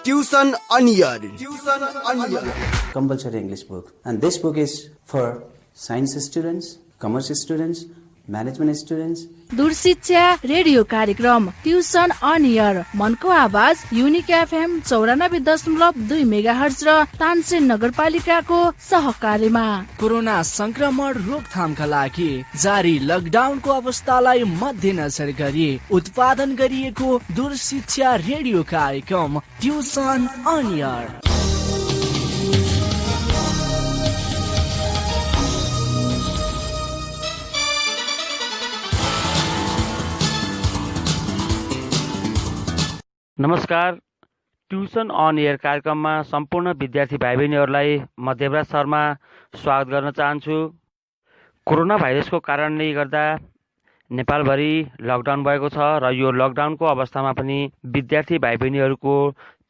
Tuition on Air. Compulsory English book, and this book is for science students, commerce students, management students. दूरशिक्षा radio कार्यक्रम tuition on air मनको आवाज unique FM 94.2 megahertz र तानसेन नगरपालिकाको सहकार्यमा corona संक्रमण रोकथामका लागि जारी लकडाउनको अवस्थालाई मध्यनजर गरी उत्पादन गरिएको दूरशिक्षा रेडियो कार्यक्रम ट्युसन अन एयर। नमस्कार, ट्युसन अन एयर कार्यक्रममा सम्पूर्ण विद्यार्थी भाइ बहिनीहरूलाई म देवराज शर्मा स्वागत गर्न चाहन्छु। कोरोना भाइरसको कारणले गर्दा नेपालभरि लकडाउन भएको छ र यो लकडाउनको अवस्थामा पनि विद्यार्थी भाइ बहिनीहरूको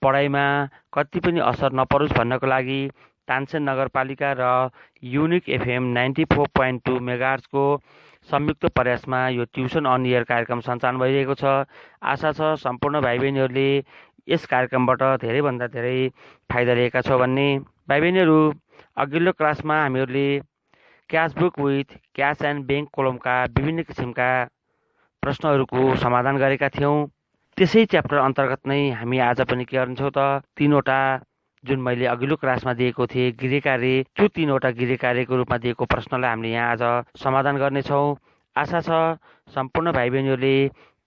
पढाइमा कति पनि असर नपरोस् भन्नको लागि तानसेन नगरपालिका र युनिक एफएम 94.2 मेगाहर्जको संयुक्त प्रयासमा यो ट्युसन अन एयर कार्यक्रम सञ्चालन भइरहेको छ। आशा छ सम्पूर्ण भाइ बहिनीहरूले यस कार्यक्रमबाट धेरैभन्दा धेरै फाइदा लिएका छौँ भन्ने। भाइ बहिनीहरू, अघिल्लो क्लासमा हामीहरूले cash book with cash and bank कोलमका विभिन्न किसिमका प्रश्नहरूको समाधान गरेका थियौँ। त्यसै च्याप्टर अन्तर्गत नै हामी आज पनि के गर्छौँ त, तीनवटा जुन मैले अघिल्लो क्लासमा दिएको थिएँ गृह कार्य, त्यो तीनवटा गृह कार्यको रूपमा दिएको प्रश्नलाई हामीले यहाँ आज समाधान गर्नेछौँ। आशा छ सम्पूर्ण भाइ बहिनीहरूले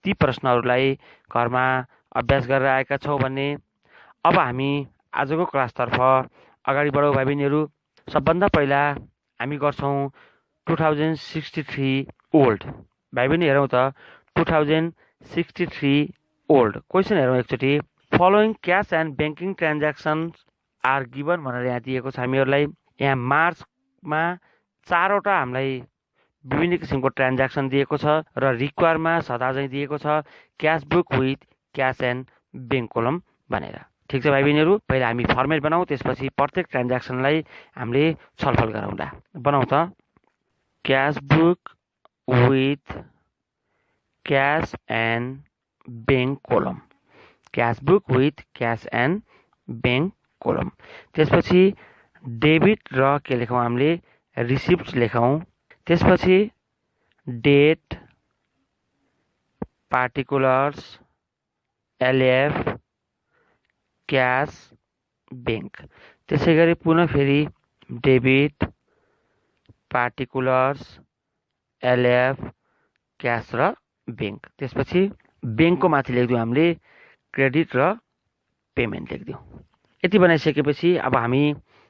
ती प्रश्नहरूलाई घरमा अभ्यास गरेर आएका छौँ भन्ने। अब हामी आजको क्लासतर्फ अगाडि बढौँ भाइ बहिनीहरू। सबभन्दा पहिला हामी गर्छौँ 2063 ओल्ड। भाइ बहिनी हेरौँ त 2063 ओल्ड। क्वेसन हेरौँ एकचोटि। Following cash and banking transactions are given भनेर यहाँ दिएको छ हामीहरूलाई। यहाँ मार्चमा 4वटा हामीलाई विभिन्न किसिमको ट्रान्ज्याक्सन दिएको छ र रिक्वायरमा सदा चाहिँ दिएको छ cash book with cash and bank column भनेर। ठिक छ भाइ बहिनीहरू, पहिला हामी फर्मेट बनाऊ, त्यसपछि प्रत्येक ट्रान्ज्याक्सनलाई हामीले छलफल गरौँला। बनाऊ त। Cash book with cash and bank column. Cash book with cash and bank column. त्यसपछि डेबिट र के लेखौँ हामीले, रिसिप्ट लेखौँ। त्यसपछि date, particulars, LF, cash, bank. त्यसै गरी पुनः फेरि डेबिट, पार्टिकुलर्स, एलएफ, क्यास र ब्याङ्क। त्यसपछि ब्याङ्कको माथि लेख्दिउँ हामीले क्रेडिट र पेमेन्ट लेख्दिउँ। यति बनाइसकेपछि अब हामी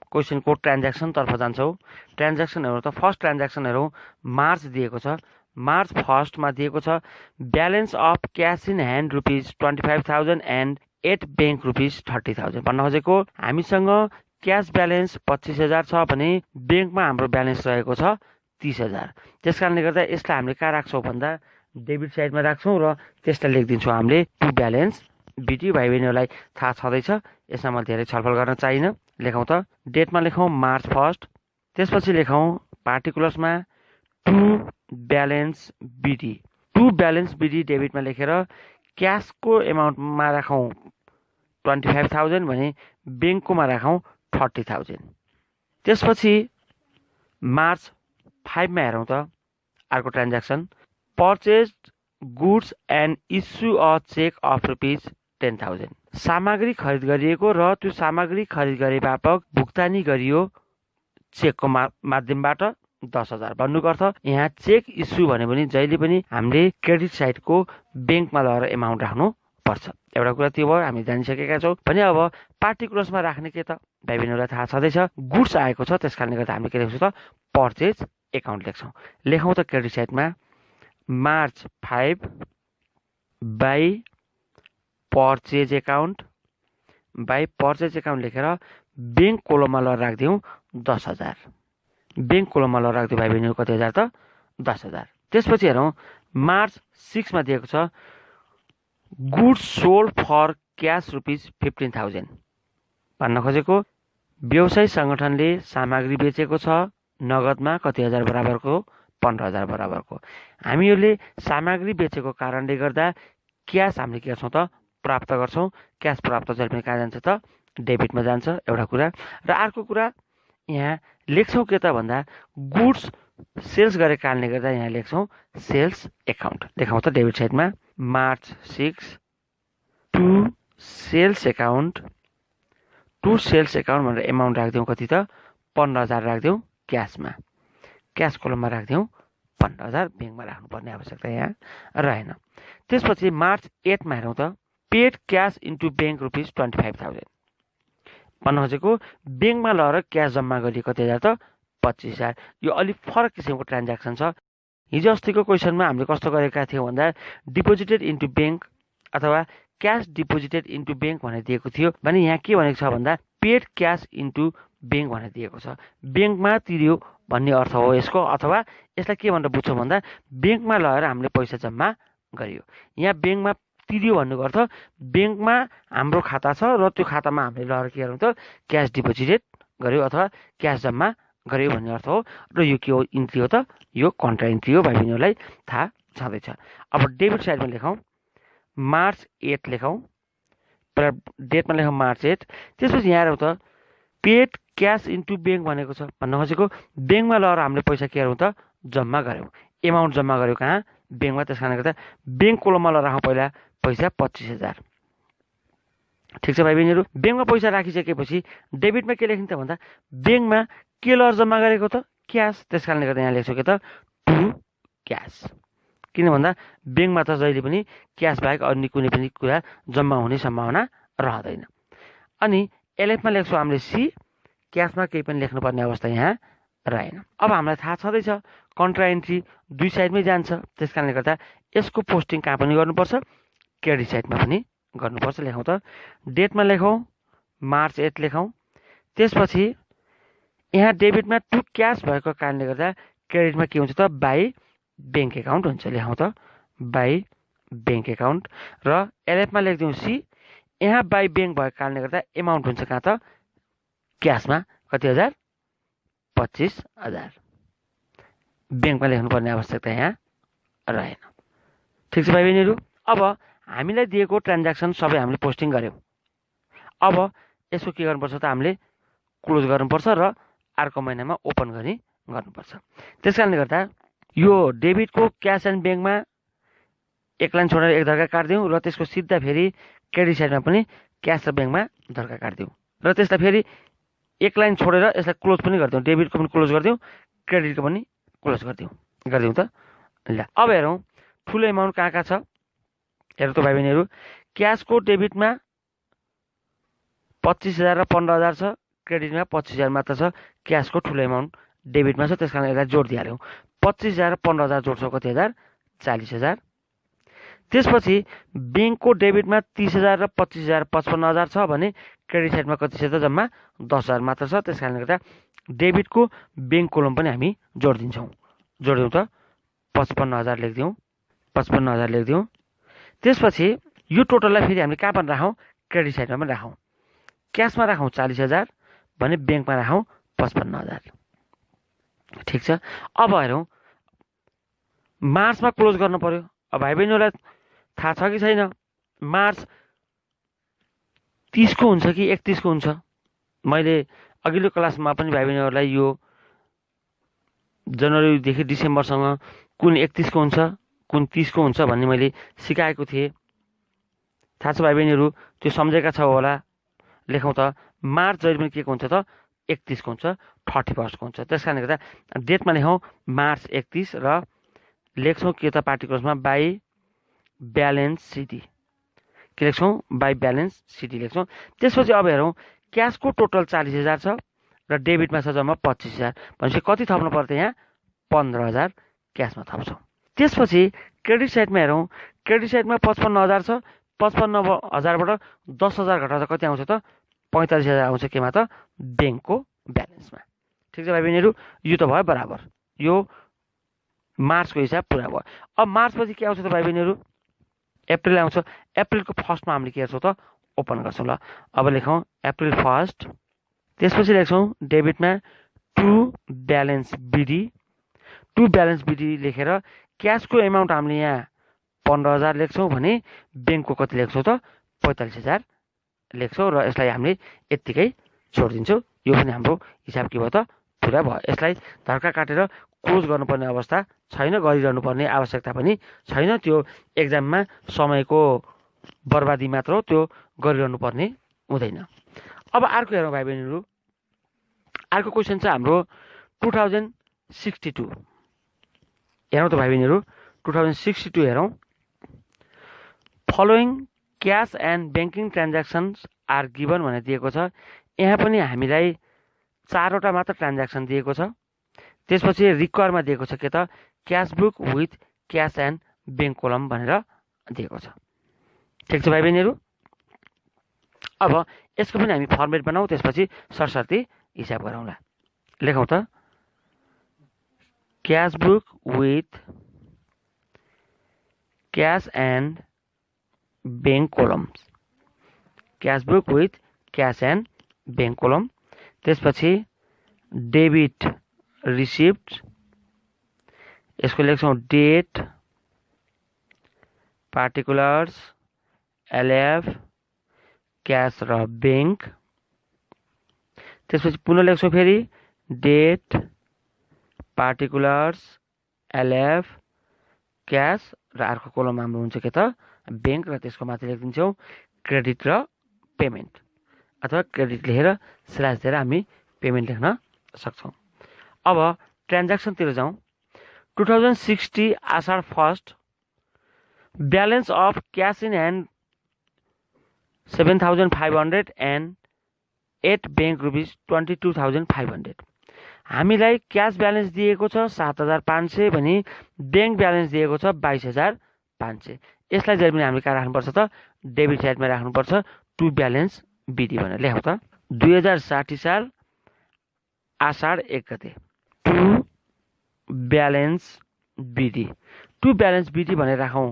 क्वेसनको ट्रान्ज्याक्सनतर्फ जान्छौँ। ट्रान्ज्याक्सन हेरौँ त। फर्स्ट ट्रान्ज्याक्सन हेरौँ। मार्च दिएको छ। मार्च फर्स्टमा दिएको छ balance of cash in hand rupees 25,000 and at bank rupees 30,000 भन्न खोजेको। हामीसँग क्यास ब्यालेन्स 25,000 छ भने ब्याङ्कमा हाम्रो ब्यालेन्स रहेको छ 30,000। त्यस कारणले गर्दा यसलाई हामीले कहाँ राख्छौँ भन्दा डेबिट साइडमा राख्छौँ र त्यसलाई लेखिदिन्छौँ हामीले टु ब्यालेन्स बिटी। भाइ बहिनीहरूलाई थाहा छँदैछ, यसमा म धेरै छलफल गर्न चाहिनँ। लेखौँ त। डेटमा लेखौँ मार्च फर्स्ट। त्यसपछि लेखौँ पार्टिकुलर्समा to balance B D. To balance B D डेबिटमा लेखेर क्यासको एमाउन्टमा राखौँ 25,000 भने ब्याङ्ककोमा राखौँ 30,000। त्यसपछि मार्च 5मा हेरौँ त अर्को transaction. Purchase goods and issue a cheque of rupees 10,000। सामग्री खरिद गरिएको र त्यो सामग्री खरिद गरे बापत भुक्तानी गरियो चेकको माध्यमबाट 10,000 भन्नुको अर्थ यहाँ चेक इस्यु भन्यो भने जहिले पनि हामीले क्रेडिट साइडको ब्याङ्कमा लगेर एमाउन्ट राख्नु पर्छ। एउटा कुरा त्यो भयो, हामी जानिसकेका छौँ भने अब पार्टिकुलर्समा राख्ने के त भाइ बहिनीहरूलाई थाहा छँदैछ। गुड्स आएको छ, त्यस कारणले गर्दा हामीले के लेख्छौँ त पर्चेज एकाउन्ट लेख्छौँ। लेखौँ त क्रेडिट साइडमा March 5 by purchase account. By purchase account लेखेर ब्याङ्क कोलममा लगेर राखिदिउँ 10,000। ब्याङ्क कोलममा लगेर राखिदिउँ भाइ बहिनीहरू कति हजार त 10,000। त्यसपछि हेरौँ मार्च 6मा दिएको छ goods sold for cash rupees 15,000 भन्न खोजेको व्यवसाय सङ्गठनले सामग्री बेचेको छ नगदमा कति हजार बराबरको 15,000 बराबरको। हामीहरूले सामग्री बेचेको कारणले गर्दा क्यास हामीले के गर्छौँ त प्राप्त गर्छौँ, क्यास प्राप्त जहिले पनि कहाँ जान्छ त डेबिटमा जान्छ, एउटा कुरा। र अर्को कुरा यहाँ लेख्छौँ के त भन्दा गुड्स सेल्स गरेको कारणले गर्दा यहाँ लेख्छौँ सेल्स एकाउन्ट। लेखौँ त डेबिट साइडमा मार्च 6 टु सेल्स एकाउन्ट भनेर एमाउन्ट राखिदिउँ, कति त 15,000 राखिदिउँ क्यासमा, क्यास कोलममा राखिदिउँ 15,000, ब्याङ्कमा राख्नुपर्ने आवश्यकता यहाँ रहेन। त्यसपछि मार्च 8 मा हेरौँ त paid cash into bank rupees 25,000 भन्नु खोजेको ब्याङ्कमा लगेर क्यास जम्मा गरिएको कति हजार त 25,000। यो अलिक फरक किसिमको ट्रान्ज्याक्सन छ। हिजो अस्तिको क्वेसनमा हामीले कस्तो गरेका थियौँ भन्दा डिपोजिटेड इन्टु ब्याङ्क अथवा क्यास डिपोजिटेड इन्टु ब्याङ्क भनेर दिएको थियो भने यहाँ के भनेको छ भन्दा पेड क्यास इन्टु ब्याङ्क भनेर दिएको छ। ब्याङ्कमा तिर्यो भन्ने अर्थ हो यसको, अथवा यसलाई के भनेर बुझ्छौँ भन्दा ब्याङ्कमा लगेर हामीले पैसा जम्मा गरियो। यहाँ ब्याङ्कमा तिर्यो भन्नुको अर्थ ब्याङ्कमा हाम्रो खाता छ र त्यो खातामा हामीले लगेर के गरौँ त क्यास डिपोजिटेड गर्यो अथवा क्यास जम्मा गर्यो भन्ने अर्थ हो। र यो के हो इन्ट्री हो त यो कन्ट्रा इन्ट्री हो, भाइ बहिनीहरूलाई थाहा छँदैछ। अब डेबिट साइडमा लेखौँ मार्च 8 लेखौँ, पहिला डेटमा लेखौँ मार्च 8। त्यसपछि यहाँ हेरौँ त पेड क्यास इन्टु ब्याङ्क भनेको छ भन्न खोजेको ब्याङ्कमा लगेर हामीले पैसा के गरौँ त जम्मा गऱ्यौँ, एमाउन्ट जम्मा गऱ्यौँ कहाँ ब्याङ्कमा। त्यस कारणले गर्दा ब्याङ्क कोलममा लगेर राखौँ पहिला पैसा 25,000। ठिक छ भाइ बहिनीहरू, ब्याङ्कमा पैसा राखिसकेपछि डेबिटमा के लेखिन्छ भन्दा ब्याङ्कमा के लगेर जम्मा गरेको त क्यास। त्यस कारणले गर्दा यहाँ लेख्छौँ के त टु क्यास, किन भन्दा ब्याङ्कमा त जहिले पनि क्यास बाहेक अन्य कुनै पनि कुरा जम्मा हुने सम्भावना रहँदैन। अनि एलएफमा लेख्छौँ हामीले सी, क्यासमा केही पनि लेख्नुपर्ने अवस्था यहाँ रहेन। अब हामीलाई थाहा छँदैछ कन्ट्रा इन्ट्री दुई साइडमै जान्छ, त्यस कारणले गर्दा यसको पोस्टिङ कहाँ पनि गर्नुपर्छ क्रेडिट साइडमा पनि गर्नुपर्छ। लेखौँ त डेटमा लेखौँ मार्च 8 लेखौँ। त्यसपछि यहाँ डेबिटमा टु क्यास भएको कारणले गर्दा क्रेडिटमा के हुन्छ त बाई ब्याङ्क एकाउन्ट हुन्छ। लेखौँ त बाई ब्याङ्क एकाउन्ट। र एलएफमा लेखिदिउँ सी, यहाँ बाई ब्याङ्क भएको कारणले गर्दा एमाउन्ट हुन्छ कहाँ त क्यासमा कति हजार 25,000। ब्याङ्कमा लेख्नुपर्ने आवश्यकता यहाँ रहेन। ठिक छ भाइ बहिनीहरू, अब हामीलाई दिएको ट्रान्ज्याक्सन सबै हामीले पोस्टिङ गऱ्यौँ। अब यसको के गर्नुपर्छ त हामीले क्लोज गर्नुपर्छ र अर्को महिनामा ओपन गर्नुपर्छ। त्यस कारणले गर्दा यो डेबिटको क्यास एन्ड ब्याङ्कमा एक लाइन छोडेर एक धर्का काटिदिउँ र त्यसको सिधा फेरि क्रेडिट साइडमा पनि क्यास र ब्याङ्कमा धर्का काटिदिउँ र त्यसलाई फेरि एक लाइन छोडेर यसलाई क्लोज पनि गरिदिउँ, डेबिटको पनि क्लोज गरिदिउँ क्रेडिटको पनि क्लोज गरिदिउँ त। ल अब हेरौँ ठुलो एमाउन्ट कहाँ कहाँ छ हेरौँ त भाइ बहिनीहरू। क्यासको डेबिटमा 25,000 र 15,000 छ, क्रेडिटमा 25,000 मात्र छ, क्यासको ठुलो एमाउन्ट डेबिटमा छ। त्यस कारण यसलाई जोड दिइहाल्यौँ, 25,000 र 15,000 जोड्छौँ कति हजार 40,000। त्यसपछि ब्याङ्कको डेबिटमा 30,000 र 25,000 55,000 छ भने क्रेडिट साइडमा कति छ त जम्मा 10,000 मात्र छ। त्यस कारणले गर्दा डेबिटको ब्याङ्क कोलम पनि हामी जोडिदिन्छौँ। जोडिदिउँ त 55,000 लेखिदिउँ, 55,000 लेखिदिउँ। त्यसपछि यो टोटललाई फेरि हामीले कहाँ पनि राखौँ क्रेडिट साइडमा पनि राखौँ। क्यासमा राखौँ 40,000 भने ब्याङ्कमा राखौँ 55,000। ठिक छ। अब हेरौँ मार्चमा क्लोज गर्नु पर्यो। अब भाइ बहिनीहरूलाई थाहा छ कि छैन मार्च 30 को हुन्छ कि 31 को हुन्छ। मैले अघिल्लो क्लासमा पनि भाइ बहिनीहरूलाई यो जनवरीदेखि डिसेम्बरसँग कुन 31 को हुन्छ कुन 30 को हुन्छ भन्ने मैले सिकाएको थिएँ। थाहा छ भाइ बहिनीहरू, त्यो सम्झेका छ होला। लेखौँ त मार्च जहिले पनि के को हुन्छ त 31 को हुन्छ, 31 को हुन्छ। त्यस कारणले गर्दा डेटमा लेखौँ मार्च 31 र लेख्छौँ के त पार्टिकुलर्समा बाई ब्यालेन्स सिटी के लेख्छौँ बाई ब्यालेन्स सिटी लेख्छौँ। त्यसपछि अब हेरौँ क्यासको टोटल 40,000 छ र डेबिटमा छ जम्मा 25,000 भनेपछि कति थप्नु पर्छ यहाँ 15,000 क्यासमा थप्छौँ। त्यसपछि क्रेडिट साइडमा हेरौँ, क्रेडिट साइडमा 55,000 छ, 55,000बाट 10,000 घटाउँदा कति आउँछ त 45,000 आउँछ केमा त ब्याङ्कको ब्यालेन्समा। ठिक छ भाइ बहिनीहरू, यो त भयो बराबर, यो मार्चको हिसाब पुरा भयो। अब मार्चपछि के आउँछ त भाइ बहिनीहरू अप्रिल आउँछ। अप्रिलको फर्स्टमा हामीले के गर्छौँ त ओपन गर्छौँ। ल अब लेखौँ अप्रिल 1। त्यसपछि लेख्छौँ डेबिटमा to balance BD, to balance B D लेखेर क्यासको एमाउन्ट हामीले यहाँ 15,000 लेख्छौँ भने ब्याङ्कको कति लेख्छौँ त 45,000 लेख्छौँ र यसलाई हामीले यत्तिकै छोडिदिन्छौँ। यो पनि हाम्रो हिसाब के भयो त पुरा भयो। यसलाई धर्का काटेर क्लोज गर्नुपर्ने अवस्था छैन, गरिरहनु पर्ने आवश्यकता पनि छैन। त्यो एक्जाममा समयको बर्बादी मात्र हो, त्यो गरिरहनु पर्ने हुँदैन। अब अर्को हेरौँ भाइ बहिनीहरू, अर्को क्वेसन छ हाम्रो 2062 हेरौँ त भाइ बहिनीहरू, 2062 हेरौँ। Following cash and banking transactions are given भनेर दिएको छ। यहाँ पनि हामीलाई 4वटा मात्र ट्रान्ज्याक्सन दिएको छ। त्यसपछि रिक्वायरमा दिएको छ के त cash book with cash and bank column भनेर दिएको छ। ठिक छ भाइ बहिनीहरू, अब यसको पनि हामी फर्मेट बनाऊ, त्यसपछि सरसर्ती हिसाब गरौँला। लेखौँ त cash book with cash and bank column, cash book with cash and bank column. त्यसपछि डेबिट रिसिप्ट, यसको लेख्छौँ डेट, पार्टिकुलर्स, एलएफ, क्यास र ब्याङ्क। त्यसपछि पुनः लेख्छौँ फेरि डेट, पार्टिकुलर्स, एलएफ, क्यास र अर्को कोलम हाम्रो हुन्छ के त ब्याङ्क, र त्यसको माथि लेखिदिन्छौँ क्रेडिट र पेमेन्ट, अथवा क्रेडिट लेखेर स्ल्यास दिएर हामी पेमेन्ट लेख्न सक्छौँ। अब ट्रान्ज्याक्सनतिर जाउँ। 2060 आषाढ 1 balance of cash in hand 7,500 and 8 bank rupees 22,500। हामीलाई क्यास ब्यालेन्स दिएको छ 7,500 भने ब्याङ्क ब्यालेन्स दिएको छ 22,500। यसलाई जहिले पनि हामीले कहाँ राख्नुपर्छ त डेबिट साइडमा राख्नुपर्छ, टु ब्यालेन्स विधि भनेर लेखौँ त 2060 साल आषाढ 1 गते टु ब्यालेन्स विधि। टु ब्यालेन्स विधि भनेर राखौँ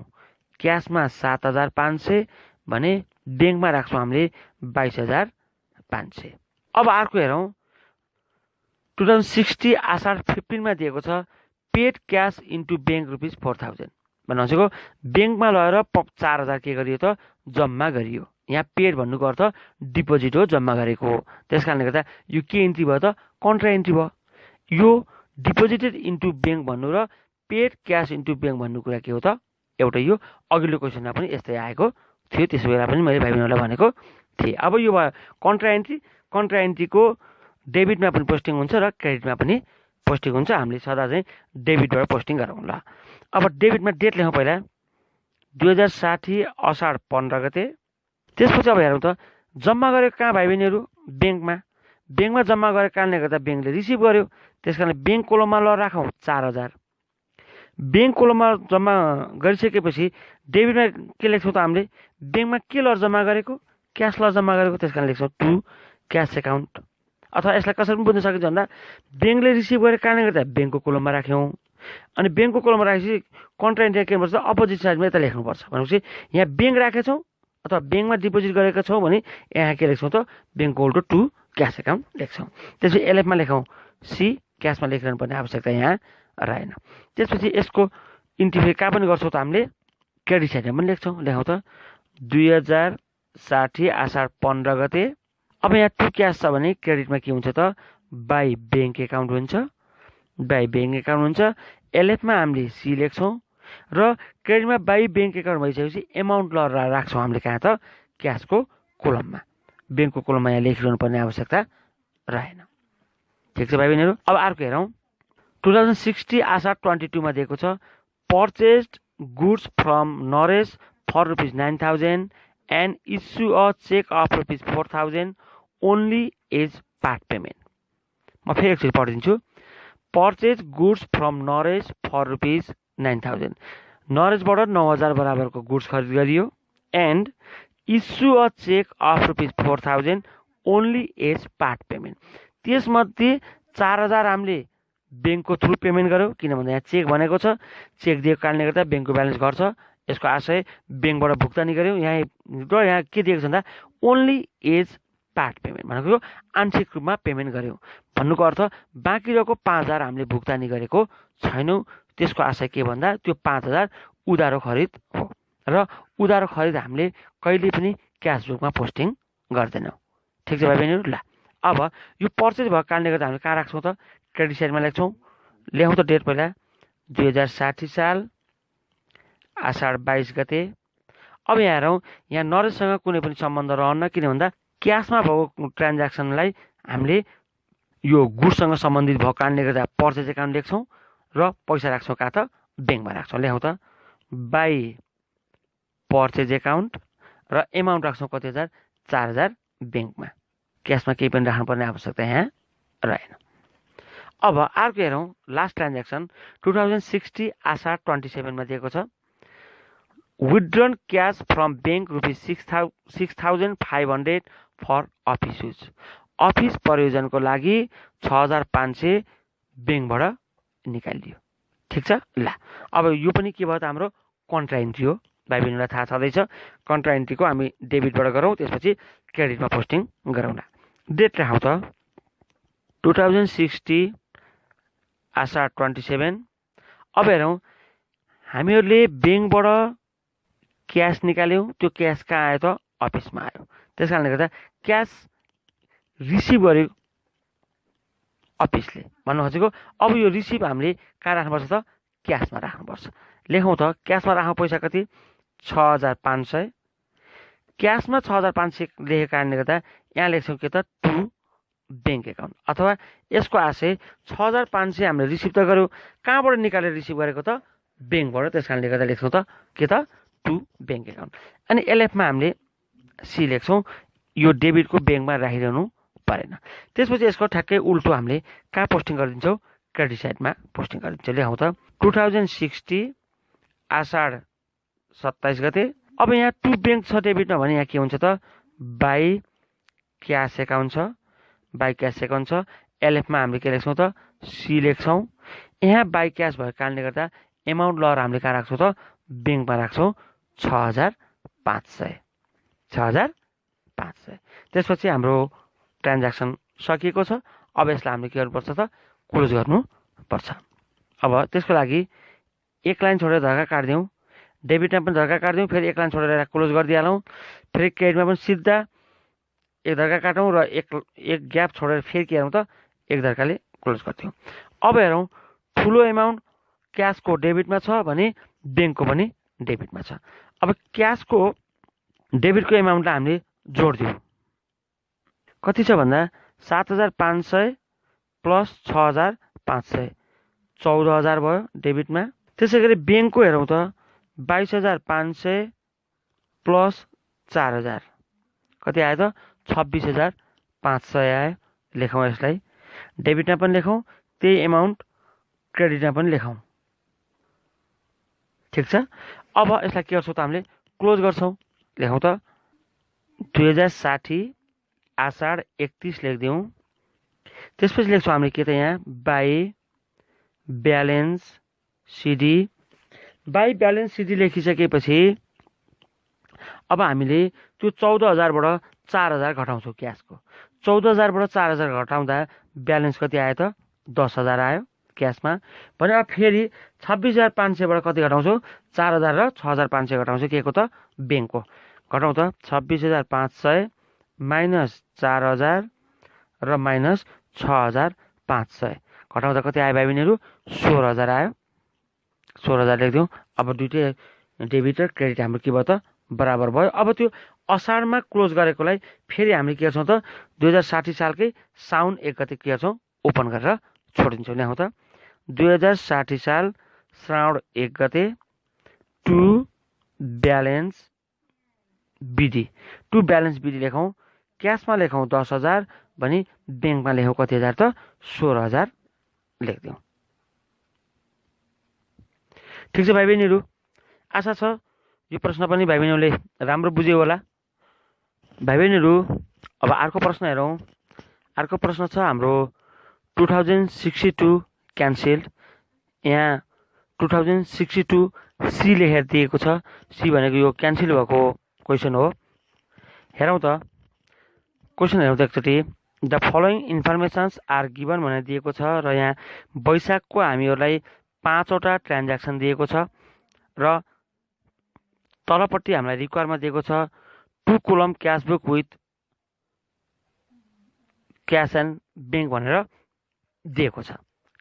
क्यासमा 7,500 भने ब्याङ्कमा राख्छौँ हामीले 22,500। अब अर्को हेरौँ 2060 आषाढ 15 दिएको छ paid cash into bank rupees 4,000 भनेको ब्याङ्कमा लगेर 4,000 के गरियो त जम्मा गरियो। यहाँ पेड भन्नुको अर्थ डिपोजिट हो, जम्मा गरेको हो। त्यस कारणले गर्दा यो के इन्ट्री भयो त कन्ट्रा इन्ट्री भयो। यो डिपोजिटेड इन्टु ब्याङ्क भन्नु र पेड क्यास इन्टु ब्याङ्क भन्नु कुरा के हो त एउटै। यो अघिल्लो क्वेसनमा पनि यस्तै आएको थियो, त्यस बेला पनि मैले भाइ बहिनीहरूलाई भनेको थिएँ। अब यो भयो कन्ट्रा इन्ट्री। कन्ट्रा इन्ट्रीको डेबिटमा पनि पोस्टिङ हुन्छ र क्रेडिटमा पनि पोस्टिङ हुन्छ। हामीले सदा चाहिँ डेबिटबाट पोस्टिङ गरौँ ल। अब डेबिटमा डेट लेखौँ पहिला 2060 असाढ 15 गते। त्यसपछि अब हेरौँ त जम्मा गरेको कहाँ भाइ बहिनीहरू ब्याङ्कमा। ब्याङ्कमा जम्मा गरेको कारणले गर्दा ब्याङ्कले रिसिभ गर्यो, त्यस कारण ब्याङ्क कोलममा ल राखौँ 4,000। ब्याङ्क कोलममा जम्मा गरिसकेपछि डेबिटमा के लेख्छौँ त हामीले ब्याङ्कमा के लर जम्मा गरेको क्यास लर जम्मा गरेको, त्यस कारण लेख्छौँ टु क्यास एकाउन्ट। अथवा यसलाई कसरी पनि बुझ्न सकिन्छ भन्दा ब्याङ्कले रिसिभ गरेको कारणले गर्दा ब्याङ्कको कोलममा राख्यौँ, अनि ब्याङ्कको कोलममा राखेपछि कन्ट्रा इन्ट्री के गर्नुपर्छ अपोजिट साइडमा यता लेख्नुपर्छ। भनेपछि यहाँ ब्याङ्क राखेछौँ अथवा ब्याङ्कमा डिपोजिट गरेका छौँ भने यहाँ के लेख्छौँ त ब्याङ्कको उल्टो टु क्यास एकाउन्ट लेख्छौँ। त्यसपछि एलएफमा लेखौँ सी, क्यासमा लेखिरहनु पर्ने आवश्यकता यहाँ रहेन। त्यसपछि यसको इन्ट्री फेरि कहाँ पनि गर्छौँ त हामीले क्रेडिट साइडमा पनि लेखौँ त 2060 आषाढ 15 गते। अब यहाँ टु क्यास छ भने क्रेडिटमा के हुन्छ त बाई ब्याङ्क एकाउन्ट हुन्छ, बाई ब्याङ्क एकाउन्ट हुन्छ। एलएफमा हामीले सी लेख्छौँ र क्रेडिटमा बाई ब्याङ्क एकाउन्ट भइसकेपछि एमाउन्ट ल राख्छौँ हामीले कहाँ त क्यासको कोलममा। ब्याङ्कको कोलममा यहाँ लेखिरहनु पर्ने आवश्यकता रहेन। ठिक छ भाइ बहिनीहरू। अब अर्को हेरौँ 2060 आषाढ 22 दिएको छ purchased goods from Naresh for rupees 9,000 and issue a cheque of rupees 4,000 only as part payment. म फेरि एकचोटि पढिदिन्छु। Purchase goods from Naresh for rupees 9,000 नरेशबाट 9,000 बराबरको गुड्स खरिद गरियो and issue a cheque of rupees 4,000 only as part payment. त्यसमध्ये 4,000 हामीले ब्याङ्कको थ्रु पेमेन्ट गर्यो, किन भन्दा यहाँ चेक भनेको छ, चेक दिएको कारणले गर्दा ब्याङ्कको ब्यालेन्स घट्छ, यसको आशय ब्याङ्कबाट भुक्तानी गर्यौँ। यहाँ के दिएको छ भन्दा ओन्ली एज पार्ट पेमेन्ट भनेको आंशिक रूपमा पेमेन्ट गर्यौँ भन्नुको अर्थ बाँकी रहेको 5,000 हामीले भुक्तानी गरेको छैनौँ। त्यसको आशय के भन्दा त्यो 5,000 उधारो खरिद हो र उधारो खरिद हामीले कहिले पनि क्यास बुकमा पोस्टिङ गर्दैनौँ। ठिक छ भाइ बहिनीहरू। ल अब यो पर्चेज भएको कारणले गर्दा हामीले कहाँ राख्छौँ त क्रेडिट साइडमा लेख्छौँ। लेखौँ त डेट पहिला 2060 साल आषाढ 22 गते। अब यहाँ हेरौँ, यहाँ नरेशसँग कुनै पनि सम्बन्ध रहन्न, किन भन्दा क्यासमा भएको ट्रान्ज्याक्सनलाई हामीले यो गुडसँग सम्बन्धित भएको कारणले गर्दा पर्चेज एकाउन्ट लेख्छौँ र पैसा राख्छौँ कहाँ त ब्याङ्कमा राख्छौँ। लेखौँ त बाई पर्चेज एकाउन्ट र एमाउन्ट राख्छौँ कति हजार 4000 ब्याङ्कमा। क्यासमा केही पनि राख्नुपर्ने आवश्यकता यहाँ रहेन। अब अर्को हेरौँ, लास्ट ट्रान्ज्याक्सन 2060 आषाढ 27 मा दिएको छ। Withdrawn cash from bank ₹6,500 for office use. Office प्रयोजनको लागि 6500 ब्याङ्कबाट निकालिदियो। ठिक छ। ल अब यो पनि के भयो त हाम्रो कन्ट्रा इन्ट्री हो। भाइ बहिनीलाई थाहा छँदैछ, कन्ट्रा इन्ट्रीको हामी डेबिटबाट गरौँ, त्यसपछि क्रेडिटमा पोस्टिङ गरौँला। डेट राखौँ त 2060 आषाढ 27। अब हेरौँ, हामीहरूले ब्याङ्कबाट क्यास निकाल्यौँ, त्यो क्यास कहाँ आयो त अफिसमा आयो। त्यस कारणले गर्दा क्यास रिसिभ गर्यो अफिसले भन्नु खोजेको। अब यो रिसिभ हामीले कहाँ राख्नुपर्छ त क्यासमा राख्नुपर्छ। लेखौँ त क्यासमा राखौँ पैसा कति 6500। क्यासमा 6500 लेखेको कारणले गर्दा यहाँ लेख्छौँ के त टु ब्याङ्क एकाउन्ट, अथवा यसको आशय 6500 हामीले रिसिभ त गर्यो, कहाँबाट निकालेर रिसिभ गरेको त ब्याङ्कबाट। त्यस कारणले गर्दा लेख्छौँ त के त टु ब्याङ्क एकाउन्ट। अनि एलएफमा हामीले सी लेख्छौँ, यो डेबिटको ब्याङ्कमा राखिरहनु परेन। त्यसपछि यसको ठ्याक्कै उल्टो हामीले कहाँ पोस्टिङ गरिदिन्छौँ क्रेडिट साइडमा पोस्टिङ गरिदिन्छौँ। लेखौँ त 2060 आषाढ 27 गते। अब यहाँ टु ब्याङ्क छ डेबिटमा भने यहाँ के हुन्छ त बाई क्यास एकाउन्ट छ, बाई क्यास एकाउन्ट छ। एलएफमा हामीले के लेख्छौँ त सी लेख्छौँ। यहाँ बाई क्यास भएको कारणले गर्दा एमाउन्ट लर हामीले कहाँ राख्छौँ त ब्याङ्कमा राख्छौँ 6500। 6500। त्यसपछि हाम्रो ट्रान्ज्याक्सन सकिएको छ। अब यसलाई हामीले के गर्नुपर्छ त क्लोज गर्नुपर्छ। अब त्यसको लागि एक लाइन छोडेर धक्का काटिदिउँ, डेबिटमा पनि धक्का काटिदिउँ, फेरि एक लाइन छोडेर क्लोज गरिदिइहालौँ, फेरि क्रेडिटमा पनि सिधा एक धक्का काटौँ र एक ग्याप छोडेर फेरि के हेरौँ त एक धक्काले क्लोज गरिदिउँ। अब हेरौँ, ठुलो एमाउन्ट क्यासको डेबिटमा छ भने ब्याङ्कको पनि डेबिटमा छ। अब क्यासको डेबिटको एमाउन्टलाई हामीले जोडिदिउँ। कति छ भन्दा 7500 प्लस 6500 14000 भयो डेबिटमा। त्यसै गरी ब्याङ्कको हेरौँ त 22500 प्लस 4000 कति आयो त 26500 आयो। लेखौँ यसलाई, डेबिटमा पनि लेखौँ, त्यही एमाउन्ट क्रेडिटमा पनि लेखौँ। ठिक छ। अब यसलाई के गर्छौँ त हामीले क्लोज गर्छौँ। लेखौँ त 2060 आषाढ 31 लेखिदिउँ। त्यसपछि लेख्छौँ हामीले के त यहाँ by balance CD. By balance CD लेखिसकेपछि अब हामीले त्यो 14000बाट 4000 घटाउँछौँ क्यासको। 14000बाट 4000 घटाउँदा ब्यालेन्स कति आयो त 10000 आयो क्यासमा भने। अब फेरि 26500बाट कति घटाउँछौँ 4000 र 6500 घटाउँछौँ के को त ब्याङ्कको। घटाउँ त 26500 माइनस 4000 र माइनस 6500 घटाउँदा कति आयो भाइ बहिनीहरू 16000 आयो। 16000 लेखिदिउँ। अब दुइटै डेबिट र क्रेडिट हाम्रो के भयो त बराबर भयो। अब त्यो असाढमा क्लोज गरेकोलाई फेरि हामीले के गर्छौँ त 2060 सालकै साउन 1 गते के गर्छौँ ओपन गरेर छोडिदिन्छौँ। ल्याउँ त 2060 साल श्रावण 1 गते to balance BD. To balance BD लेखौँ, क्यासमा लेखौँ 10000 भने ब्याङ्कमा लेखौँ कति हजार त 16000 लेखिदिउँ। ठिक छ भाइ बहिनीहरू, आशा छ यो प्रश्न पनि भाइ बहिनीहरूले राम्रो बुझ्यो होला। भाइ बहिनीहरू अब अर्को प्रश्न हेरौँ। अर्को प्रश्न छ हाम्रो 2062 क्यान्सेल्ड। यहाँ 2062 सी लेखेर दिएको छ। सी भनेको यो क्यान्सल भएको क्वेसन हो। हेरौँ त क्वेसन हेरौँ त एकचोटि। The following informations are given भनेर दिएको छ र यहाँ वैशाखको हामीहरूलाई 5वटा ट्रान्ज्याक्सन दिएको छ र तलपट्टि हामीलाई रिक्वायरमा दिएको छ 2 column cash book with cash and bank भनेर दिएको छ।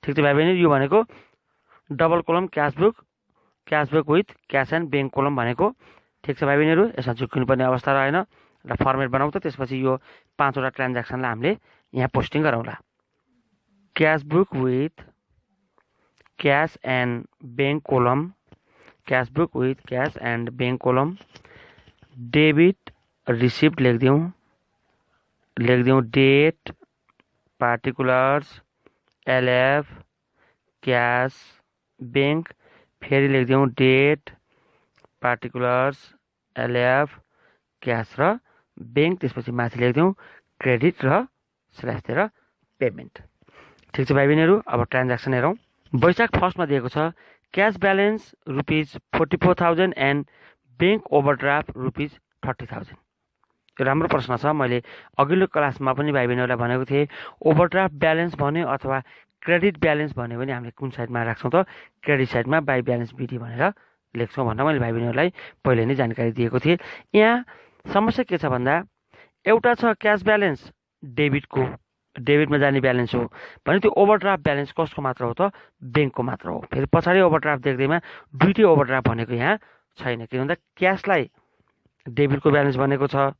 ठिक छ भाइ बहिनी, यो भनेको double column cash book with cash and bank column भनेको। ठिक छ भाइ बहिनीहरू, यसमा झुक्किनुपर्ने अवस्था रहेन र फर्मेट बनाउँ त त्यसपछि यो 5 वटा ट्रान्ज्याक्सनलाई हामीले यहाँ पोस्टिङ गरौँला। Cash book with cash and bank column, cash book with cash and bank column, debit receipt लेखिदिउँ, date particulars LF cash bank, फेरि लेखिदिउँ डेट पार्टिकुलर्स एलएफ क्यास र ब्याङ्क, त्यसपछि माथि लेखिदिउँ क्रेडिट र स्ल्यास दिएर पेमेन्ट। ठिक छ भाइ बहिनीहरू, अब ट्रान्ज्याक्सन हेरौँ। वैशाख 1 मा दिएको छ cash balance ₹44,000 and bank overdraft ₹30,000। यो राम्रो प्रश्न छ। मैले अघिल्लो क्लासमा पनि भाइ बहिनीहरूलाई भनेको थिएँ ओभरड्राफ्ट ब्यालेन्स भन्यो अथवा क्रेडिट ब्यालेन्स भन्यो भने हामीले कुन साइडमा राख्छौँ त क्रेडिट साइडमा बाई ब्यालेन्स बिडी भनेर लेख्छौँ भनेर मैले भाइ बहिनीहरूलाई पहिले नै जानकारी दिएको थिएँ। यहाँ समस्या के छ भन्दा एउटा छ क्यास ब्यालेन्स डेबिटमा जाने ब्यालेन्स हो भने त्यो ओभरड्राफ्ट ब्यालेन्स कसको मात्र हो त ब्याङ्कको मात्र हो। फेरि पछाडि ओभरड्राफ्ट देख्दैमा दुईटै ओभरड्राफ्ट भनेको यहाँ छैन, किन भन्दा क्यासलाई डेबिटको ब्यालेन्स भनेको छ,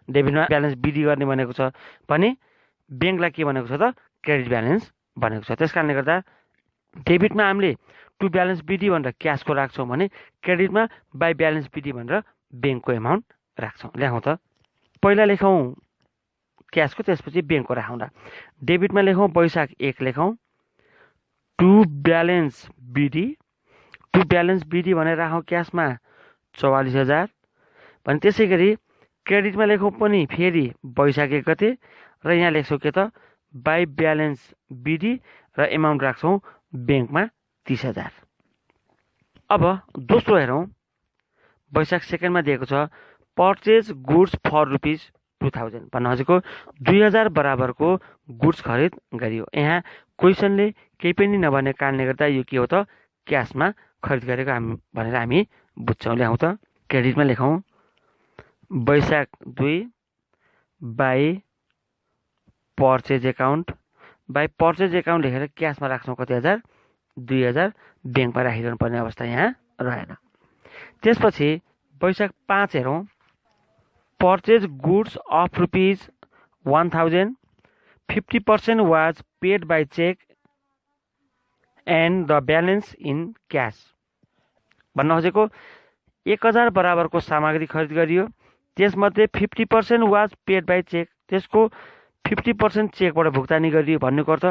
डेबिटमा ब्यालेन्स बिडी गर्ने भनेको छ भने ब्याङ्कलाई के भनेको छ त क्रेडिट ब्यालेन्स भनेको छ। त्यस कारणले गर्दा डेबिटमा हामीले टु ब्यालेन्स बिडी भनेर क्यासको राख्छौँ भने क्रेडिटमा बाई ब्यालेन्स बिडी भनेर ब्याङ्कको एमाउन्ट राख्छौँ। लेखौँ त, पहिला लेखौँ क्यासको, त्यसपछि ब्याङ्कको राखौँ र। डेबिटमा लेखौँ वैशाख 1 लेखौँ टु ब्यालेन्स बिडी भनेर राखौँ क्यासमा 44,000 भने त्यसै गरी क्रेडिटमा लेखौँ पनि फेरि वैशाख 1 गते र यहाँ लेख्छौँ के त बाई ब्यालेन्स बिडी र एमाउन्ट राख्छौँ ब्याङ्कमा 30,000। अब दोस्रो हेरौँ, वैशाख 2 मा दिएको छ पर्चेज गुड्स फर ₹2,000 भन्न खोजेको 2,000 बराबरको गुड्स खरिद गरियो। यहाँ क्वेसनले केही पनि नभने कारणले गर्दा यो के हो त क्यासमा खरिद गरेको भनेर हामी बुझ्छौँ। ल्याउँ त, क्रेडिटमा लेखौँ वैशाख 2 बाई पर्चेज एकाउन्ट लेखेर क्यासमा राख्छौँ कति हजार 2,000, ब्याङ्कमा राखिरहनु पर्ने अवस्था यहाँ रहेन। त्यसपछि वैशाख 5 हेरौँ purchase goods of ₹1,000 50% was paid by cheque and the balance in cash भन्न खोजेको 1,000 बराबरको सामग्री खरिद गरियो, त्यसमध्ये 50% वाज पेड बाई चेक, त्यसको 50% चेकबाट भुक्तानी गरियो भन्नुको अर्थ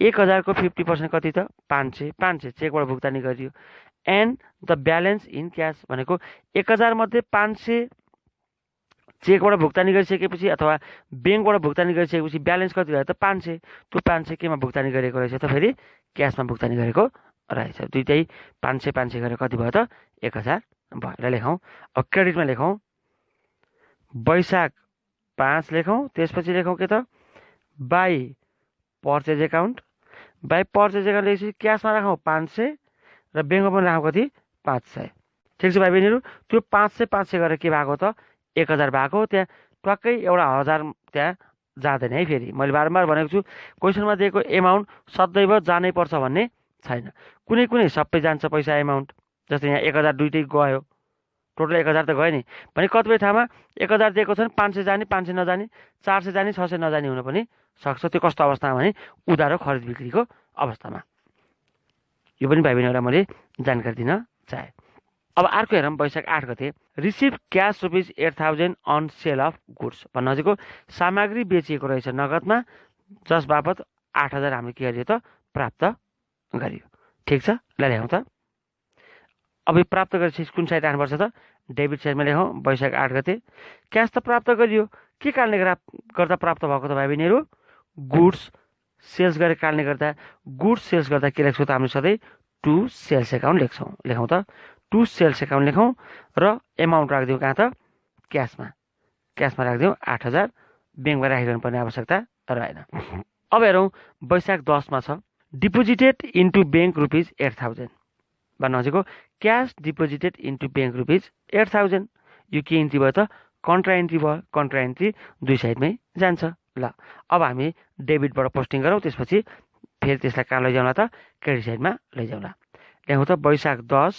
1,000 को 50% कति त 500 चेकबाट भुक्तानी गरियो। And the balance in cash भनेको 1,000 मध्ये 500 चेकबाट भुक्तानी गरिसकेपछि अथवा ब्याङ्कबाट भुक्तानी गरिसकेपछि ब्यालेन्स कति भयो त 500, त्यो 500 केमा भुक्तानी गरेको रहेछ त फेरि क्यासमा भुक्तानी गरेको रहेछ। दुईटै 500 गरेर कति भयो त 1,000 भयो र लेखौँ। अब क्रेडिटमा लेखौँ वैशाख 5 लेखौँ, त्यसपछि लेखौँ के त बाई पर्चेज एकाउन्ट लेखेपछि क्यासमा राखौँ 500 र ब्याङ्कमा पनि राखौँ कति 500। ठिक छ भाइ बहिनीहरू, त्यो 500 गरेर के भएको त 1,000 भएको। त्यहाँ ट्वाक्कै एउटा 1,000 त्यहाँ जाँदैन है। फेरि मैले बारम्बार भनेको छु क्वेसनमा दिएको एमाउन्ट सदैव जानै पर्छ भन्ने छैन, कुनै सबै जान्छ पैसा एमाउन्ट। जस्तै यहाँ 1,000 दुईटै गयो, टोटल 1,000 त गयो नि भने कतिपय ठाउँमा 1,000 दिएको छन् 500 जाने 500 नजाने 400 जाने 600 नजाने हुन पनि सक्छ। त्यो कस्तो अवस्थामा भने उधारो खरिद बिक्रीको अवस्थामा। यो पनि भाइ बहिनीहरूलाई मैले जानकारी दिन चाहे। अब अर्को हेरौँ वैशाख 8 गते receive cash ₹8,000 on sale of goods भन्न खोजेको सामग्री बेचिएको रहेछ नगदमा, जस बापत 8,000 हामीले के गरियो त प्राप्त गरियो। ठिक छ, ल्याउँ त। अब यो प्राप्त गरेपछि कुन साइड राख्नुपर्छ त डेबिट साइडमा लेखौँ वैशाख 8 गते क्यास त प्राप्त गरियो, के कारणले गर्दा प्राप्त भएको त भाइ बहिनीहरू गुड्स सेल्स गरेको कारणले गर्दा। गुड्स सेल्स गर्दा के लेख्छौँ त हामीले सधैँ टु सेल्स एकाउन्ट लेख्छौँ। लेखौँ त टु सेल्स एकाउन्ट लेखौँ र एमाउन्ट राखिदिउँ कहाँ त क्यासमा राखिदिउँ 8,000, ब्याङ्कमा राखिरहनु पर्ने आवश्यकता रहेन। अब हेरौँ वैशाख 10 मा छ डिपोजिटेड इन्टु ब्याङ्क ₹8,000 भन्न खोजेको क्यास डिपोजिटेड इन्टु ब्याङ्क ₹8,000। यो के इन्ट्री भयो त कन्ट्रा इन्ट्री भयो, कन्ट्रा इन्ट्री दुई साइडमै जान्छ। ल अब हामी डेबिटबाट पोस्टिङ गरौँ, त्यसपछि फेरि त्यसलाई कहाँ लैजाउँला त क्रेडिट साइडमा लैजाउँला। लेखौँ त वैशाख 10।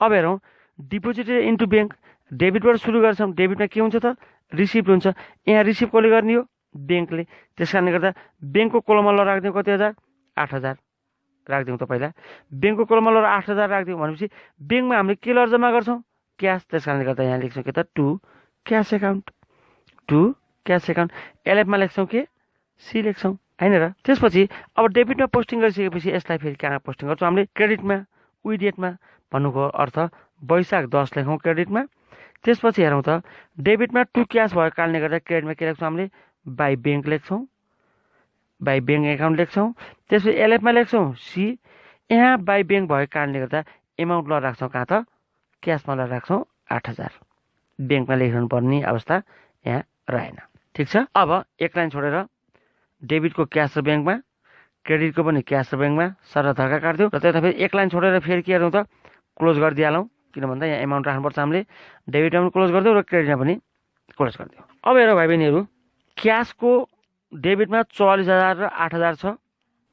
अब हेरौँ डिपोजिट इन्टु ब्याङ्क, डेबिटबाट सुरु गर्छौँ। डेबिटमा के हुन्छ त रिसिभ हुन्छ, यहाँ रिसिभ कसले गर्ने हो ब्याङ्कले, त्यस कारणले गर्दा ब्याङ्कको कोलममा ल राखिदिउँ कति हजार 8,000 राखिदिउँ त पहिला ब्याङ्कको कोलममा ल 8,000 राखिदिउँ भनेपछि ब्याङ्कमा हामीले के ल जम्मा गर्छौँ क्यास, त्यस कारणले गर्दा यहाँ लेख्छौँ के त to cash account, to cash account. एलएफमा लेख्छौँ के सी लेख्छौँ होइन र। त्यसपछि अब डेबिटमा पोस्टिङ गरिसकेपछि यसलाई फेरि कहाँ पोस्टिङ गर्छौँ हामीले क्रेडिटमा विडेटमा, भन्नुको अर्थ वैशाख 10 लेखौँ क्रेडिटमा। त्यसपछि हेरौँ त डेबिटमा टु क्यास भएको कारणले गर्दा क्रेडिटमा के लेख्छौँ हामीले बाई ब्याङ्क लेख्छौँ, बाई ब्याङ्क एकाउन्ट लेख्छौँ। त्यसपछि एलएफमा लेख्छौँ सी, यहाँ बाई ब्याङ्क भएको कारणले गर्दा एमाउन्ट ल राख्छौँ कहाँ त क्यासमा ल राख्छौँ 8,000, ब्याङ्कमा लेख्नु पर्ने अवस्था यहाँ रहेन। ठिक छ। अब एक लाइन छोडेर डेबिटको क्यास र ब्याङ्कमा, क्रेडिटको पनि क्यास र ब्याङ्कमा सर धक्का काट्थ्यौँ र त्यता फेरि एक लाइन छोडेर फेरि के गरौँ त क्लोज गरिदिइहालौँ, किन भन्दा यहाँ एमाउन्ट राख्नुपर्छ हामीले। डेबिटमा पनि क्लोज गरिदिउँ र क्रेडिटमा पनि क्लोज गरिदिउँ। अब हेरौँ भाइ बहिनीहरू, क्यासको डेबिटमा 44,000 र 8,000 छ,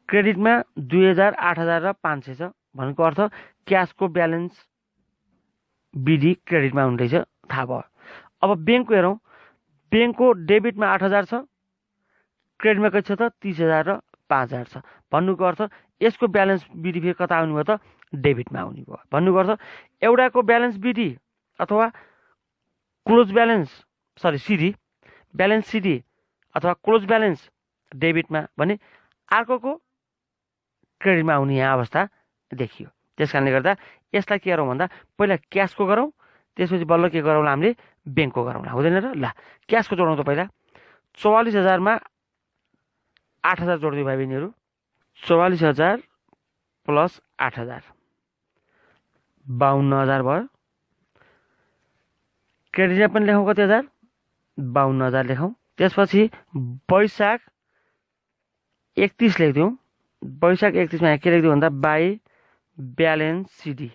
क्रेडिटमा 2,000, 8,000 र 500 छ। भनेको अर्थ क्यासको ब्यालेन्स बिडी क्रेडिटमा हुँदैछ थाहा भयो। अब ब्याङ्कको हेरौँ, ब्याङ्कको डेबिटमा 8,000 छ, क्रेडिटमा कति छ त 30,000 र 5,000 छ। भन्नुको अर्थ यसको ब्यालेन्स बिडी फेरि कता आउने भयो त डेबिटमा आउने भयो। भन्नुको अर्थ एउटाको ब्यालेन्स बिडी अथवा close balance CD, balance CD अथवा क्लोज ब्यालेन्स डेबिटमा भने अर्कोको क्रेडिटमा आउने यहाँ अवस्था देखियो। त्यस कारणले गर्दा यसलाई के गरौँ भन्दा पहिला क्यासको गरौँ, त्यसपछि बल्ल के गरौँला हामीले ब्याङ्कको गरौँला, हुँदैन र। ल क्यासको जोडौँ त पहिला 44,000मा 8,000 जोडिदियो भाइ बहिनीहरू, 44,000 प्लस 8,000 52,000 भयो। क्रेडिटमा पनि लेखौँ कति हजार 52,000 लेखौँ। त्यसपछि वैशाख 31 लेखिदिउँ, वैशाख 31मा यहाँ के लेखिदिउँ भन्दा by balance CD,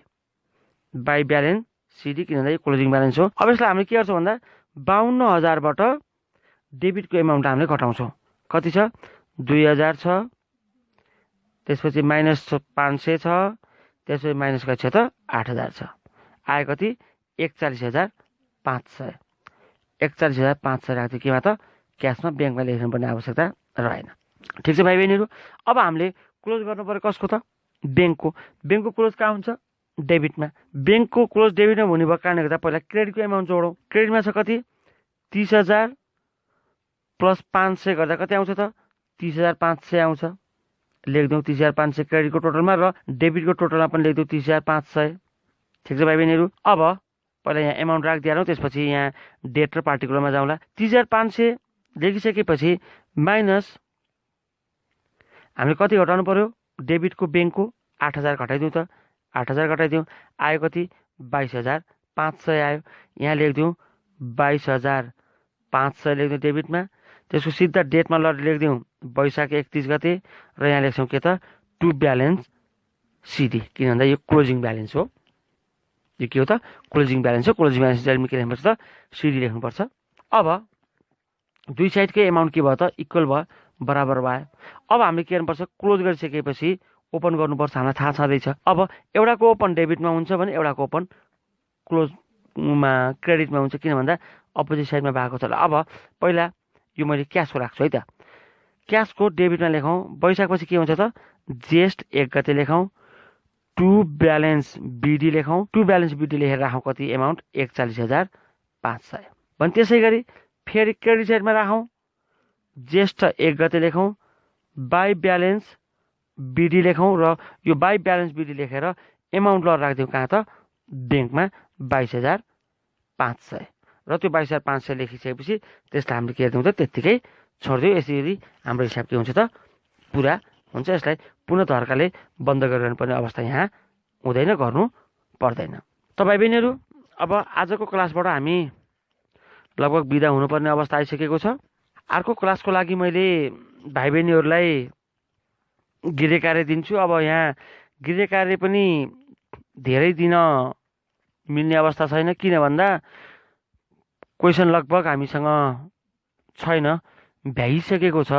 by balance CD, किन भन्दा यो क्लोजिङ ब्यालेन्स हो। अब यसलाई हामीले के गर्छौँ भन्दा 52,000बाट डेबिटको एमाउन्ट हामीले घटाउँछौँ, कति छ 2,000 छ, त्यसपछि माइनस 500 छ, त्यसपछि माइनस कति छ त 8,000 छ, आयो कति 41,500, 41,500 राख्थ्यो केमा त क्यासमा, ब्याङ्कमा लेख्नुपर्ने आवश्यकता रहेन। ठिक छ भाइ बहिनीहरू। अब हामीले क्लोज गर्नु पर्यो कसको त ब्याङ्कको। ब्याङ्कको क्लोज कहाँ हुन्छ डेबिटमा, ब्याङ्कको क्लोज डेबिटमा हुने भएको कारणले गर्दा पहिला क्रेडिटको एमाउन्ट जोडौँ। क्रेडिटमा छ कति 30,000 प्लस 500 गर्दा कति आउँछ त 30,500 आउँछ, लेखिदिउँ 30,500 क्रेडिटको टोटलमा र डेबिटको टोटलमा पनि लेखिदिउँ 30,500। ठिक छ भाइ बहिनीहरू। अब पहिला यहाँ एमाउन्ट राखिदिइहालौँ, त्यसपछि यहाँ डेट र पार्टिकुलरमा जाउँला। 30,500 लेखिसकेपछि माइनस हामीले कति घटाउनु पर्यो डेबिटको ब्याङ्कको 8,000 घटाइदिउँ त, 8,000 घटाइदिउँ, आयो कति 22,500 आयो। यहाँ लेखिदिउँ 22,500 लेखिदिउँ डेबिटमा। त्यसको सिधा डेटमा ल लेखिदिउँ वैशाख 31 गते र यहाँ लेख्छौँ के त टु ब्यालेन्स सिडी, किन भन्दा यो क्लोजिङ ब्यालेन्स हो, यो के हो त क्लोजिङ ब्यालेन्स हो। क्लोजिङ ब्यालेन्स चाहिँ के लेख्नुपर्छ त सिडी लेख्नुपर्छ। अब दुई साइडकै एमाउन्ट के भयो त इक्वल भयो, बराबर भयो। अब हामीले के गर्नुपर्छ क्लोज गरिसकेपछि ओपन गर्नुपर्छ, हामीलाई थाहा छँदैछ। अब एउटाको ओपन डेबिटमा हुन्छ भने एउटाको ओपन क्लोजमा क्रेडिटमा हुन्छ, किन भन्दा अपोजिट साइडमा भएको छ। अब पहिला यो मैले क्यासको राख्छु है त, क्यासको डेबिटमा लेखौँ, वैशाखपछि के हुन्छ त जेष्ठ 1 गते लेखौँ, टु ब्यालेन्स बिडी लेखौँ, टु ब्यालेन्स बिडी लेखेर राखौँ कति एमाउन्ट 41,500। भने त्यसै गरी फेरि क्रेडिट साइडमा राखौँ, जेष्ठ 1 गते लेखौँ, बाई ब्यालेन्स बिडी लेखौँ र यो बाई ब्यालेन्स बिडी लेखेर एमाउन्ट ल राखिदिउँ कहाँ त ब्याङ्कमा 22,500 र त्यो 22,500 लेखिसकेपछि त्यसलाई हामीले के गरिदिउँ त त्यत्तिकै छोडिदिउँ। यसरी हाम्रो हिसाब के हुन्छ त पुरा हुन्छ। यसलाई पुनः धर्काले बन्द गरिरहनुपर्ने अवस्था यहाँ हुँदैन, गर्नु पर्दैन। त भाइ बहिनीहरू अब आजको क्लासबाट हामी लगभग बिदा हुनुपर्ने अवस्था आइसकेको छ। अर्को क्लासको लागि मैले भाइ बहिनीहरूलाई गृह कार्य दिन्छु। अब यहाँ गृह कार्य पनि धेरै दिन मिल्ने अवस्था छैन, किन भन्दा क्वेसन लगभग हामीसँग छैन, भ्याइसकेको छ,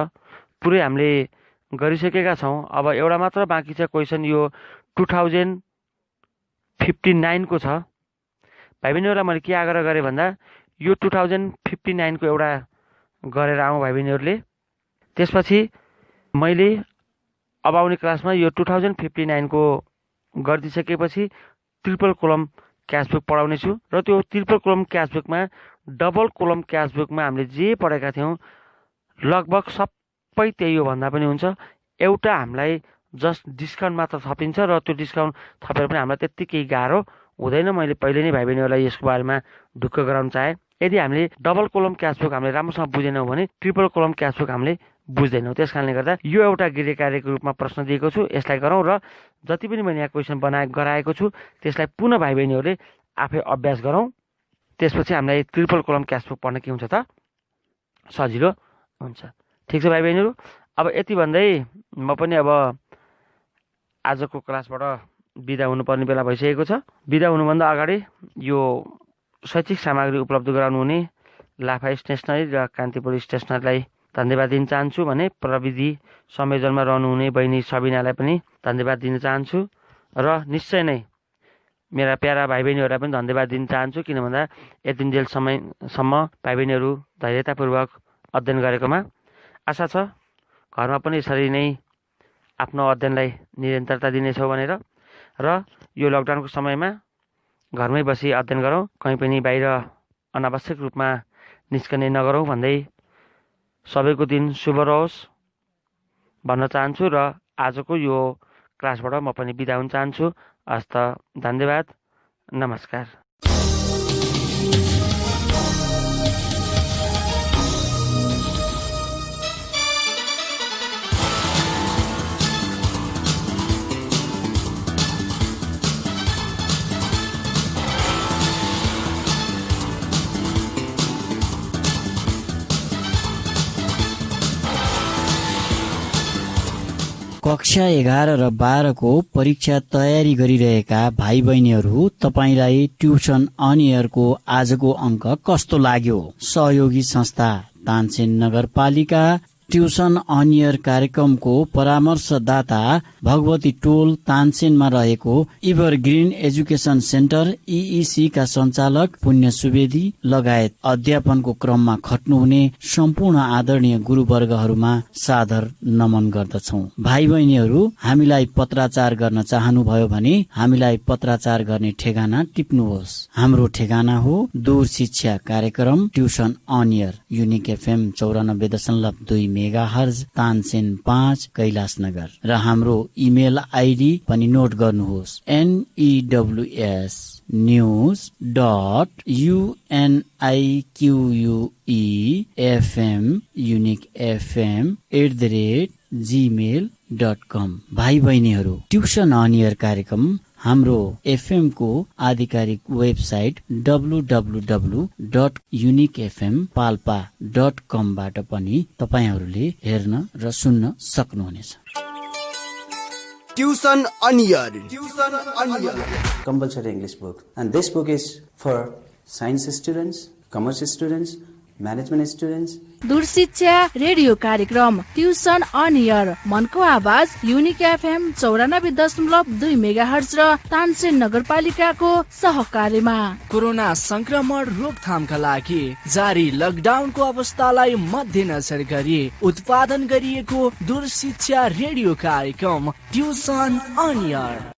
पुरै हामीले गरिसकेका छौँ। अब एउटा मात्र बाँकी छ क्वेसन, यो 2059 को छ। भाइ बहिनीहरूलाई मैले के आग्रह गरेँ भन्दा यो 2059 को एउटा गरेर आउँ भाइ बहिनीहरूले। त्यसपछि मैले अब आउने क्लासमा यो 2059 को गरिदिइसकेपछि ट्रिपल कोलम क्यासबुक पढाउने छु र त्यो ट्रिपल कोलम क्यासबुकमा डबल कोलम क्यासबुकमा हामीले जे पढेका थियौँ लगभग सबै त्यही हो भन्दा पनि हुन्छ। एउटा हामीलाई जस्ट डिस्काउन्ट मात्र थपिन्छ र त्यो डिस्काउन्ट थपेर पनि हामीलाई त्यति केही गाह्रो हुँदैन। मैले पहिले नै भाइ बहिनीहरूलाई यसको बारेमा ढुक्क गराउन चाहेँ। यदि हामीले डबल कोलम क्यासबुक हामीले राम्रोसँग बुझेनौँ भने ट्रिपल कोलम क्यासबुक हामीले बुझ्दैनौँ। त्यस कारणले गर्दा यो एउटा गृह कार्यको रूपमा प्रश्न दिएको छु, यसलाई गरौँ र जति पनि मैले यहाँ क्वेसन गराएको छु त्यसलाई पुनः भाइ बहिनीहरूले आफै अभ्यास गरौँ। त्यसपछि हामीलाई ट्रिपल कोलम क्यासबुक पढ्न के हुन्छ त सजिलो हुन्छ। ठिक छ भाइ बहिनीहरू, अब यति भन्दै म पनि अब आजको क्लासबाट बिदा हुनुपर्ने बेला भइसकेको छ। बिदा हुनुभन्दा अगाडि यो शैक्षिक सामग्री उपलब्ध गराउनु हुने लाफा स्टेसनरी र कान्तिपुर स्टेसनरीलाई धन्यवाद दिन चाहन्छु भने प्रविधि संयोजनमा रहनुहुने बहिनी सबिनालाई पनि धन्यवाद दिन चाहन्छु र निश्चय नै मेरा प्यारा भाइ बहिनीहरूलाई पनि धन्यवाद दिन चाहन्छु, किन भन्दा यति जेल समयसम्म भाइ बहिनीहरू धैर्यतापूर्वक अध्ययन गरेकोमा। आशा छ घरमा पनि यसरी नै आफ्नो अध्ययनलाई निरन्तरता दिनेछौ भनेर र यो लकडाउनको समयमा घरमै बसी अध्ययन गरौँ, कहीँ पनि बाहिर अनावश्यक रूपमा निस्कने नगरौँ भन्दै सबैको दिन शुभ रहोस् भन्न चाहन्छु र आजको यो क्लासबाट म पनि बिदा हुन चाहन्छु। हस्त धन्यवाद, नमस्कार। कक्षा 11 र 12 को परीक्षा तयारी गरिरहेका भाइ बहिनीहरू, तपाईलाई ट्युसन अन एयरको आजको अङ्क कस्तो लाग्यो? सहयोगी संस्था तानसेन नगरपालिका ट्युसन अन एयर कार्यक्रमको परामर्शदाता भगवती टोल तानसेनमा रहेको इभरग्रीन एजुकेसन सेन्टर EEC का सञ्चालक पुण्य सुवेदी लगायत अध्यापनको क्रममा खट्नुहुने सम्पूर्ण आदरणीय गुरुवर्गहरूमा सादर नमन गर्दछौ। भाइ बहिनीहरू, हामीलाई पत्राचार गर्न चाहनुभयो भने हामीलाई पत्राचार गर्ने ठेगाना टिप्नुहोस्। हाम्रो ठेगाना हो दूर शिक्षा कार्यक्रम tuition on air, unique FM 94.2 megahertz, Tansen 5, Kailashnagar. र हाम्रो इमेल आइडी पनि नोट गर्नुहोस्, news.uniquefm@gmail.com। भाइ बहिनीहरू, ट्युसन अन एयर कार्यक्रम हाम्रो FM को आधिकारिक वेबसाइट www.uniquefmpalpa.com बाट पनि तपाईहरूले हेर्न र सुन्न सक्नुहुनेछ। Tuition on air compulsory English book, and this book is for science students, commerce students, management students. दूर शिक्षा रेडियो कार्यक्रम ट्युसन अन एयर, मनको आवाज युनिक FM 94.2 मेगाहर्ज र तानसेन नगरपालिकाको सहकार्यमा। कोरोना संक्रमण रोकथामका लागि जारी लकडाउनको अवस्थालाई मध्यनजर गरी उत्पादन गरिएको दूर शिक्षा रेडियो कार्यक्रम ट्युसन अन एयर।